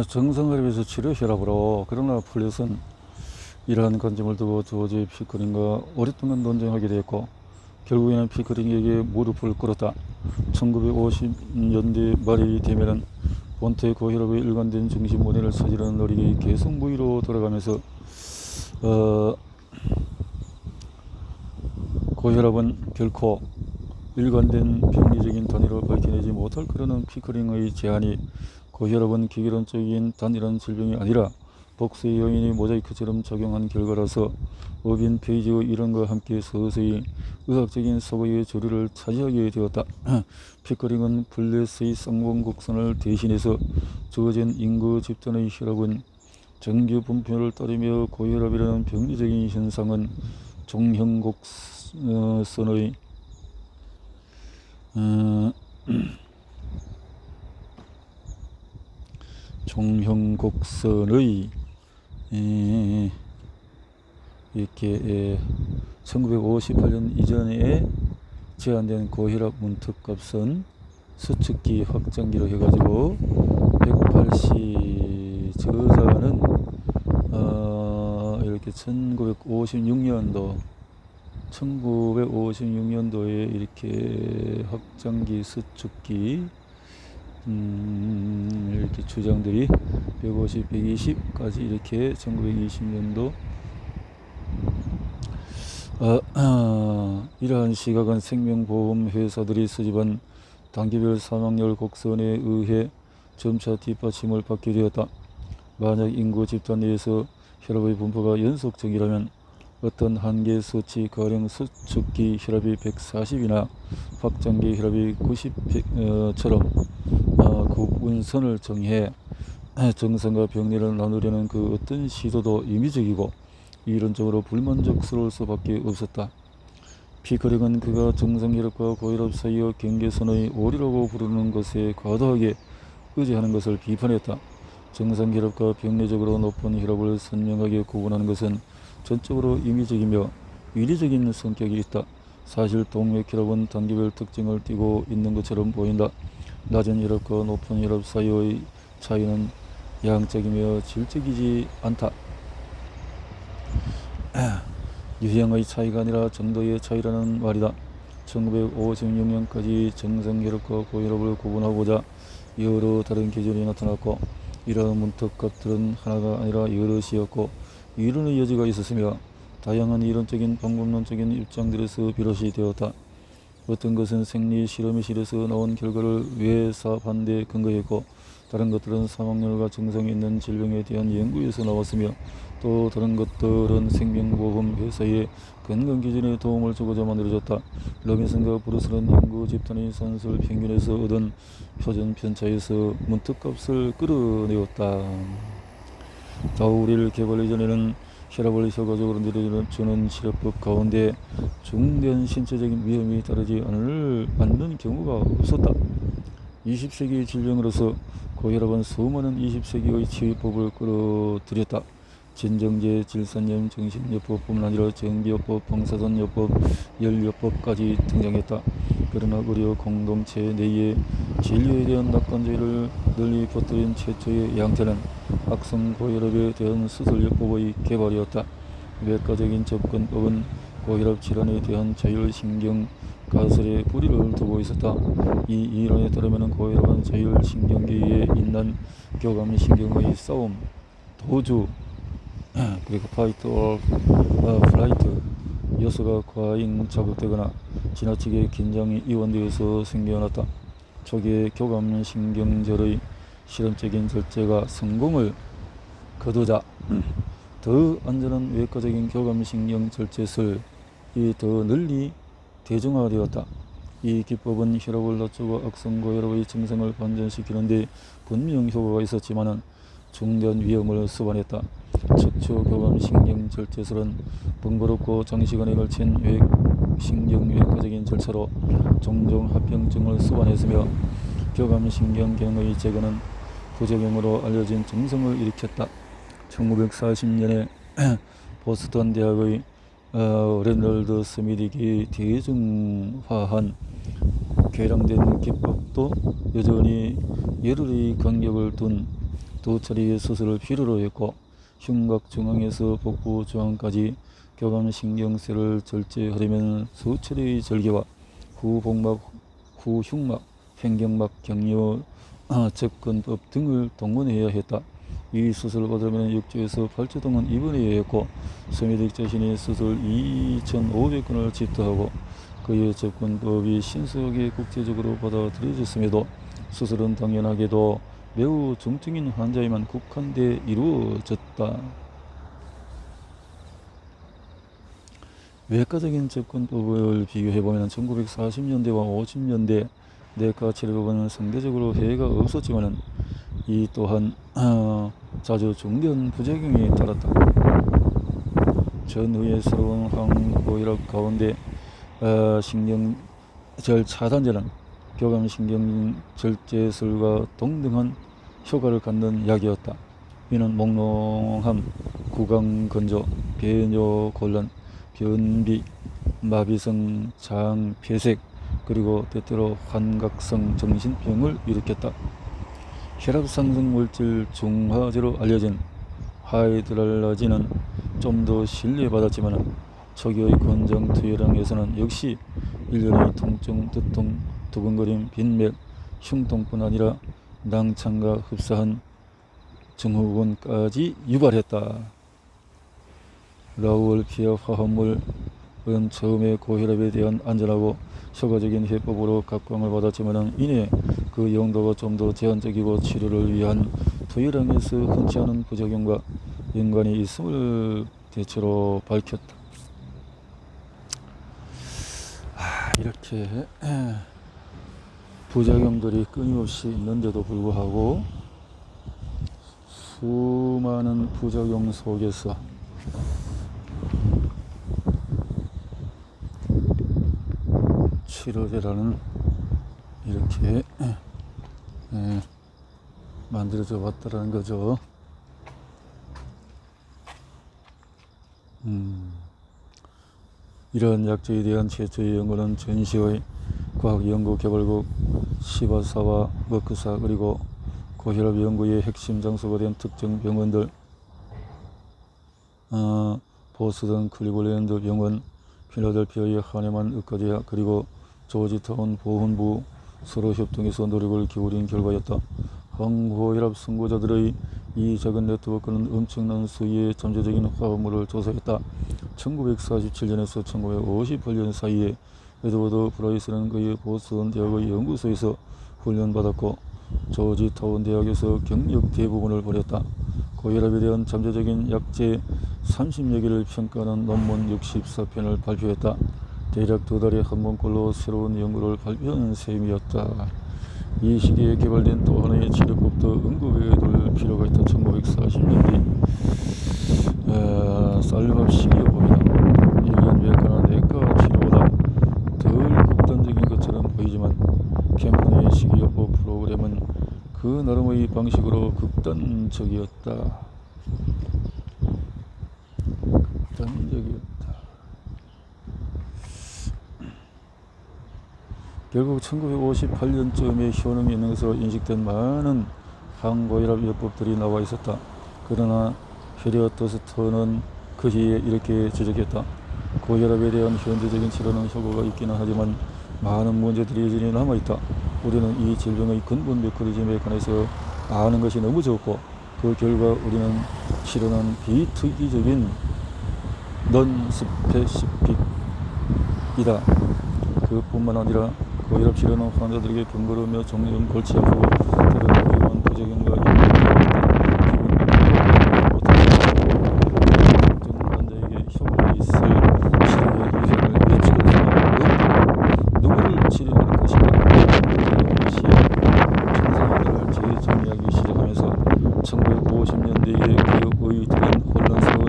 정성을위해서 치료혈압으로 그러나 플랫은 이러한 관점을 두고 조지 피커링과 오랫동안 논쟁하게 되었고 결국에는 피커링에게 무릎을 꿇었다. 1950년대 말이 되면은 본태 고혈압의 일관된 중심 모델을 찾으려는 노력이 계속 무위로 돌아가면서 고혈압은 결코 일관된 병리적인 단위로 밝혀내지 못할 그러는 피커링의 제안이 고혈압은 기계론적인 단일한 질병이 아니라 복수의 요인이 모자이크처럼 작용한 결과라서 어빈 페이지의 이론과 함께 서서히 의학적인 사고의 조류를 차지하게 되었다. 피커링은 블레스의 쌍봉곡선을 대신해서 주어진 인구 집단의 혈압은 정규 분표를 따르며 고혈압이라는 병리적인 현상은 종형곡선의 이렇게 1958년 이전에 제한된 고혈압 문턱값은 수축기 확장기로 해가지고 180 저자는 이렇게 1956년도에 이렇게 확장기 수축기 이렇게 주장들이 150, 120까지 이렇게 1920년도 이러한 시각은 생명보험회사들이 수집한 단계별 사망률 곡선에 의해 점차 뒷받침을 받게 되었다. 만약 인구 집단 내에서 혈압의 분포가 연속적이라면 어떤 한계 수치 가령 수축기 혈압이 140이나 확장기 혈압이 90처럼 구분선을 정해 정상과 병리를 나누려는 그 어떤 시도도 임의적이고 이론적으로 불만족스러울 수밖에 없었다. 피커링은 그가 정상혈압과 고혈압 사이의 경계선의 오류라고 부르는 것에 과도하게 의지하는 것을 비판했다. 정상혈압과 병리적으로 높은 혈압을 선명하게 구분하는 것은 전적으로 임의적이며 위리적인 성격이 있다. 사실 동맥혈압은 단계별 특징을 띠고 있는 것처럼 보인다. 낮은 혈압과 높은 혈압 사이의 차이는 양적이며 질적이지 않다. 유형의 차이가 아니라 정도의 차이라는 말이다. 1956년까지 정상혈압과 고혈압을 구분하고자 여러 다른 기준이 나타났고 이러한 문턱값들은 하나가 아니라 여럿이었고 이론의 여지가 있었으며 다양한 이론적인 방법론적인 입장들에서 비롯이 되었다. 어떤 것은 생리 실험실에서 나온 결과를 외사반대에 근거했고 다른 것들은 사망률과 증상이 있는 질병에 대한 연구에서 나왔으며 또 다른 것들은 생명보험 회사의 건강기준에 도움을 주고자 만들어졌다. 로빈슨과 브루스는 인구 집단의 산술 평균에서 얻은 표준 편차에서 문턱값을 끌어내었다. 다우릴 개발 이전에는 혈압을 효과적으로 내려주는 치료법 가운데 중대한 신체적인 위험이 따르지 않는 경우가 없었다. 20세기의 질병으로서 고혈압은 수많은 20세기의 치유법을 끌어들였다. 진정제, 질산염, 정신요법뿐만 아니라 정비요법, 방사선요법, 열요법까지 등장했다. 그러나 의료 공동체 내에 진료에 대한 낙관주의를 널리 퍼뜨린 최초의 양태는 악성 고혈압에 대한 수술요법의 개발이었다. 외과적인 접근법은 고혈압 질환에 대한 자율신경 가설에 뿌리를 두고 있었다. 이 이론에 따르면 고혈압은 자율신경계에 있는 교감신경의 싸움, 도주, 그리고 파이트 or 플라이트 요소가 과잉 자극되거나 지나치게 긴장이 이완되어서 생겨났다. 초기의 교감신경절의 실험적인 절제가 성공을 거두자 더 안전한 외과적인 교감신경 절제술이 더 널리 대중화되었다. 이 기법은 혈압을 낮추고 악성 고혈압의 증상을 반전시키는데 분명 효과가 있었지만 중대한 위험을 수반했다. 척추 교감신경 절제술은 번거롭고 장시간에 걸친 신경외과적인 절차로 종종 합병증을 수반했으며 교감신경 기능의 제거는 부작용으로 알려진 증상을 일으켰다. 1940년에 보스턴 대학의 레널드 스미딕이 대중화한 개량된 기법도 여전히 열흘의 간격을 둔 두 차례의 수술을 필요로 했고 흉곽 중앙에서 복부 중앙까지 교감신경쇠를 절제하려면 수차례의 절개와 후복막, 후흉막, 횡격막, 격려, 접근법 등을 동원해야 했다. 이 수술을 받으려면 6주에서 8주 동안 입원해야 했고 서미득 자신이 수술 2,500건을 집도하고 그의 접근법이 신속하게 국제적으로 받아들여졌음에도 수술은 당연하게도 매우 중증인 환자에만 국한돼 이루어졌다. 외과적인 접근법을 비교해보면 1940년대와 50년대 내과 치료법은 상대적으로 해가 없었지만 이 또한 자주 중대한 부작용이 따랐다. 전후의 새로운 항고혈압 가운데 신경절 차단제는 교감신경절제술과 동등한 효과를 갖는 약이었다. 이는 몽롱함, 구강건조, 배뇨곤란, 변비, 마비성 장 폐색, 그리고 때때로 환각성 정신병을 일으켰다. 혈압 상승 물질 중화제로 알려진 하이드랄라진은 좀 더 신뢰받았지만 초기의 권장 투여량에서는 역시 일련의 통증, 두통, 두근거림, 빈맥, 흉통뿐 아니라 낭창과 흡사한 증후군까지 유발했다. 라우얼 피하 화합물은 처음에 고혈압에 대한 안전하고 효과적인 해법으로 각광을 받았지만 이내 그 용도가 좀 더 제한적이고 치료를 위한 투여량에서 흔치 않은 부작용과 연관이 있음을 대체로 밝혔다. 이렇게 부작용들이 끊임없이 있는데도 불구하고 수많은 부작용 속에서 치료제라는 이렇게 만들어져 왔다라는 거죠. 이러한 약제에 대한 최초의 연구는 전시의 과학연구개발국 시바사와 머크사 그리고 고혈압 연구의 핵심 장소가 된 특정 병원들 보스턴 클리블랜드 병원, 필라델피아의 하네만 의과대학 그리고 조지타운 보훈부 서로 협동해서 노력을 기울인 결과였다. 항고혈압 선고자들의 이 작은 네트워크는 엄청난 수의 잠재적인 화합물을 조사했다. 1947년에서 1958년 사이에 에드워드 브라이스는 그의 보스턴 대학의 연구소에서 훈련받았고 조지타운 대학에서 경력 대부분을 벌였다. 고혈압에 대한 잠재적인 약제 30여 개를 평가하는 논문 64편을 발표했다. 대략 2달에 한 번꼴로 새로운 연구를 발표하는 셈이었다. 이 시기에 개발된 또 하나의 치료법도 언급해 둘 필요가 있다. 1940년대 쌀밥 식이요법이다. 일반 외과나 내과 치료보다 덜 극단적인 것처럼 보이지만 캠퍼니의 식이요법 프로그램은 그 나름의 방식으로 극단적이었다. 결국 1958년쯤에 효능이 있는 것으로 인식된 많은 항고혈압 요법들이 나와 있었다. 그러나 헤리어토스턴은 그 시기에 이렇게 지적했다. 고혈압에 대한 현재적인 치료는 효과가 있기는 하지만 많은 문제들이 여전히 남아있다. 우리는 이 질병의 근본 메커니즘에 관해서 아는 것이 너무 적고 그 결과 우리는 치료는 비특이적인 넌스페시픽이다. 그뿐만 아니라 고혈압 치료는 환자들에게 번거로우며 종종 골치 아프고 때로는 위험한 부작용과 특정 환자에게 효과가 있을 치료의 유형을 예측할 수가 없다. 누구를 치료하는 것인가? 천상학을 재정의하기 시작하면서 1950년대에 개혁의 들은 혼란스러운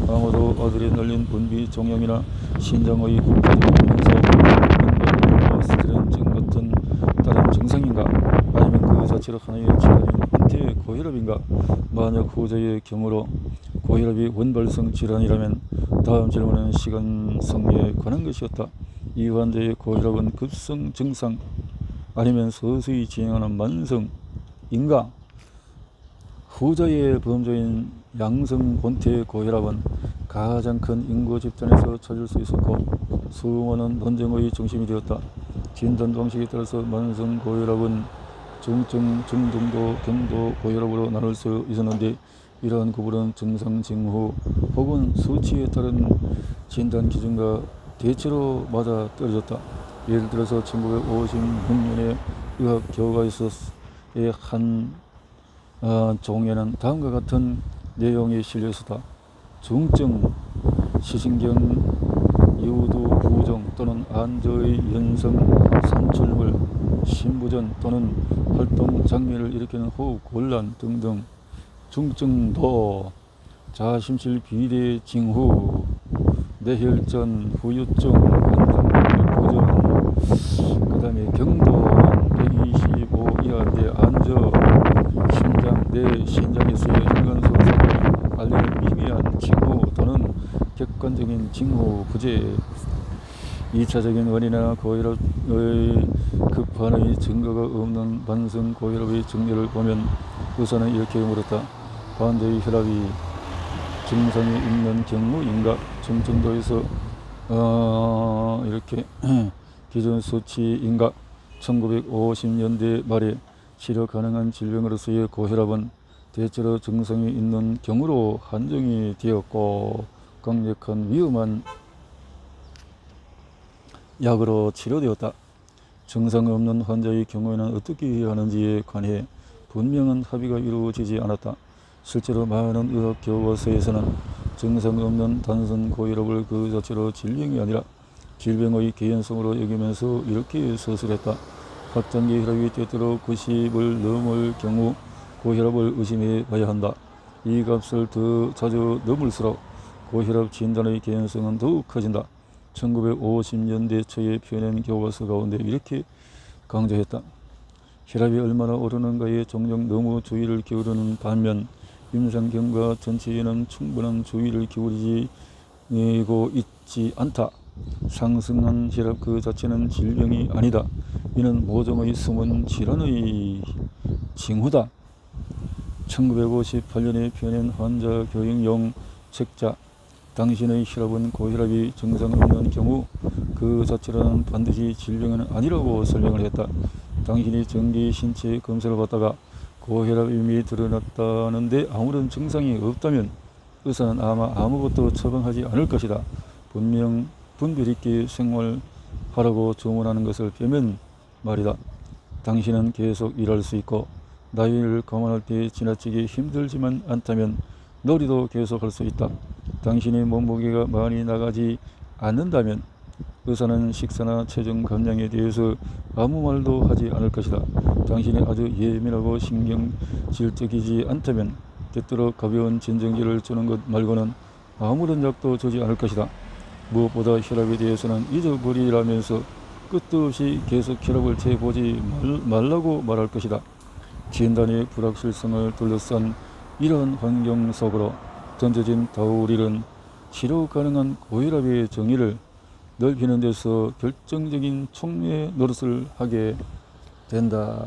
강호도 아드레날린 분비 종양이나 신장의 국가적인 연소, 스트레스 같은 다른 증상인가? 아니면 그 자체로 하나의 질환인 인태 고혈압인가? 만약 후자의 경우로 고혈압이 원발성 질환이라면 다음 질문은 시간성에 관한 것이었다. 이 환자의 고혈압은 급성 증상 아니면 서서히 진행하는 만성인가? 후자의 범조인 양성 본태 고혈압은 가장 큰 인구 집단에서 찾을 수 있었고 수많은 논쟁의 중심이 되었다. 진단 방식에 따라서 만성 고혈압은 중증, 중등도, 경도 고혈압으로 나눌 수 있었는데 이러한 구분은 증상 징후 혹은 수치에 따른 진단 기준과 대체로 맞아 떨어졌다. 예를 들어서 1956년에 의학 교과서의 한 종에는 다음과 같은 내용이 실려 있었다. 중증 시신경 유두 부종 또는 안저의 연성 산출물 심부전 또는 활동 장애를 일으키는 호흡 곤란 등등 중증도 자심실 비대 징후 뇌혈전 후유증 간장 부전 그 다음에 경도는 125 이하인데 안저 심장 내 신장에서의 혈관소 알레르기 미미한 징후 또는 객관적인 징후 부재 2차적인 원인이나 고혈압의 급반의 증거가 없는 만성 고혈압의 증례를 보면 의사는 이렇게 물었다. 환자의 혈압이 증상이 있는 경우인가? 중증도에서 이렇게 기존 수치인가? 1950년대 말에 치료 가능한 질병으로서의 고혈압은 대체로 증상이 있는 경우로 한정이 되었고 강력한 위험한 약으로 치료되었다. 증상 없는 환자의 경우에는 어떻게 해야 하는지에 관해 분명한 합의가 이루어지지 않았다. 실제로 많은 의학 교과서에서는 증상 없는 단순 고혈압을 그 자체로 질병이 아니라 질병의 개연성으로 여기면서 이렇게 서술했다. 확장기 혈압이 때때로 90을 넘을 경우 고혈압을 의심해 봐야 한다. 이 값을 더 자주 넘을수록 고혈압 진단의 개연성은 더욱 커진다. 1950년대 초에 표현한 교과서 가운데 이렇게 강조했다. 혈압이 얼마나 오르는가에 종종 너무 주의를 기울이는 반면 임상경과 전체에는 충분한 주의를 기울이고 있지 않다. 상승한 혈압 그 자체는 질병이 아니다. 이는 모종의 숨은 질환의 징후다. 1958년에 표현한 환자 교육용 책자 당신의 혈압은 고혈압이 증상 없는 경우 그 자체로는 반드시 질병은 아니라고 설명을 했다. 당신이 정기 신체 검사를 받다가 고혈압임이 드러났다는데 아무런 증상이 없다면 의사는 아마 아무것도 처방하지 않을 것이다. 분명 분별 있게 생활하라고 주문하는 것을 빼면 말이다. 당신은 계속 일할 수 있고 나이를 감안할 때 지나치게 힘들지만 않다면 놀이도 계속할 수 있다. 당신의 몸무게가 많이 나가지 않는다면 의사는 식사나 체중 감량에 대해서 아무 말도 하지 않을 것이다. 당신이 아주 예민하고 신경질적이지 않다면 때때로 가벼운 진정제를 주는 것 말고는 아무런 약도 주지 않을 것이다. 무엇보다 혈압에 대해서는 잊어버리라면서 끝도 없이 계속 혈압을 재보지 말라고 말할 것이다. 진단의 불확실성을 둘러싼 이러한 환경 속으로 던져진 다우릴은 치료 가능한 고혈압의 정의를 넓히는 데서 결정적인 촉매 노릇을 하게 된다.